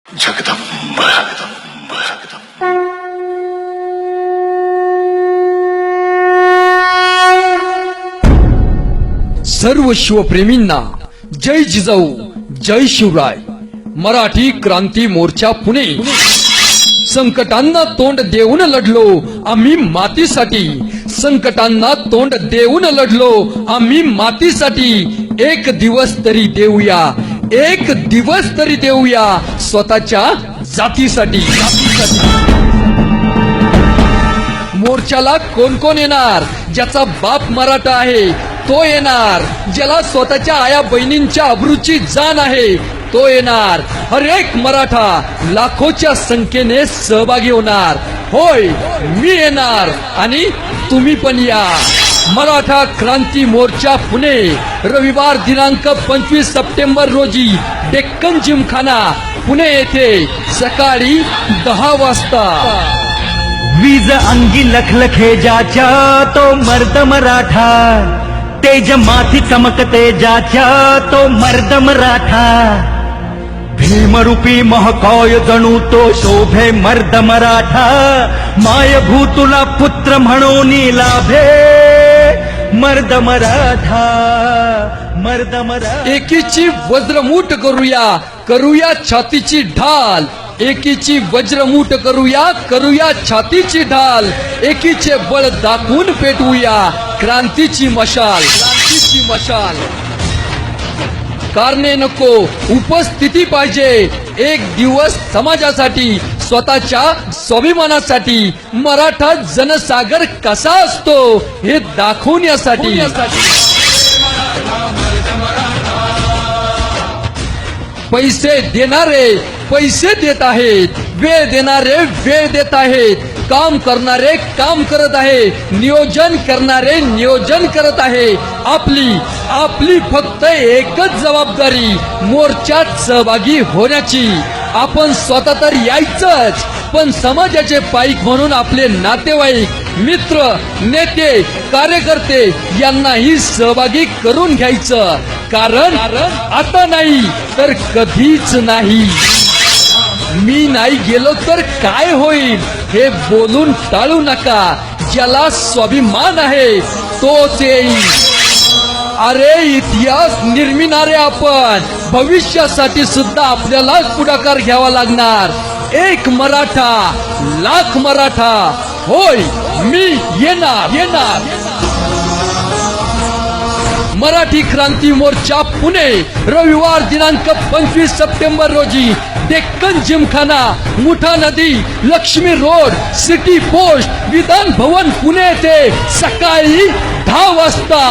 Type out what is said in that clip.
जगदंब जगदंब जगदंब। सर्व शिवप्रेमींना जय जिजाऊ जय शिवराय। मराठी क्रांती मोर्चा पुणे। संकटांना तोंड देऊन लढलो आम्ही मातीसाठी, संकटांना तोंड देऊन लढलो आम्ही मातीसाठी। एक दिवस तरी देऊया, एक दिवस तरी देऊया स्वतःच्या जातीसाठी। मोर्चाला कोण कोण येणार? ज्याचा बाप मराठा आहे तो येणार, ज्याला स्वतःच्या आया बहिणींच्या अब्रूची जाण आहे तो येणार। हर एक मराठा लाखोच्या संख्येने सहभागी होणार। होय, मी येणार आणि तुम्ही पण या। मराठा क्रांती मोर्चा पुणे, रविवार दिनांक 25 सप्टेंबर रोजी डेक्कन जिमखाना पुणे येथे सकाळी 10 वाजता। वीज अंगी लखलखे ज्याच्या तो मर्द मराठा, तेज माथी चमकते ज्याच्या तो मर्द मराठा। भीमरूपी महकाय जणू तो शोभे मर्द मराठा, मायभूतुला पुत्र म्हणून लाभे मर्द मराठा, मर्द मराठा। एकीची वज्रमूठ करूया, करूया छातीची ढाल। एकीची वज्रमूठ करूया, करूया छातीची ढाल। एकीचे बळ दाखवून पेटवूया क्रांतीची मशाल, क्रांतीची मशाल। कारणे नको, उपस्थिती पाहिजे। एक दिवस समाजासाठी, स्वतःच्या स्वाभिमानासाठी। मराठा जनसागर कसा असतो हे दाखवण्यासाठी। पैसे देणारे पैसे देत आहेत, वेळ देणारे वेळ देत आहेत, काम करणारे काम करत आहे, नियोजन करणारे नियोजन करत आहे। आपली आपली फक्त एकच जबाबदारी, मोर्चात सहभागी होण्याची। आपण स्वतः तर यायचंच, पण समाजाचे पाईक म्हणून आपले नातेवाईक, मित्र, नेते, कार्यकर्ते यांनाही सहभागी करून घ्यायचं। कारण आता नाही तर कधीच नाही। मी नाही गेलो तर काय होईल हे बोलून टाळू नका। ज्याला स्वाभिमान आहे तोच येईल। अरे इतिहास निर्मिणारे आपण, भविष्यासाठी सुद्धा आपल्यालाच पुढाकार घ्यावा लागणार। एक मराठा लाख मराठा। होय, मी येणार येणार। मराठी क्रांती मोर्चा पुणे, रविवार दिनांक 25 सप्टेंबर रोजी डेक्कन जिमखाना, मुठा नदी, Lakshmi road, city post, Vidhan Bhavan Pune येथे सकाळी 10 वाजता।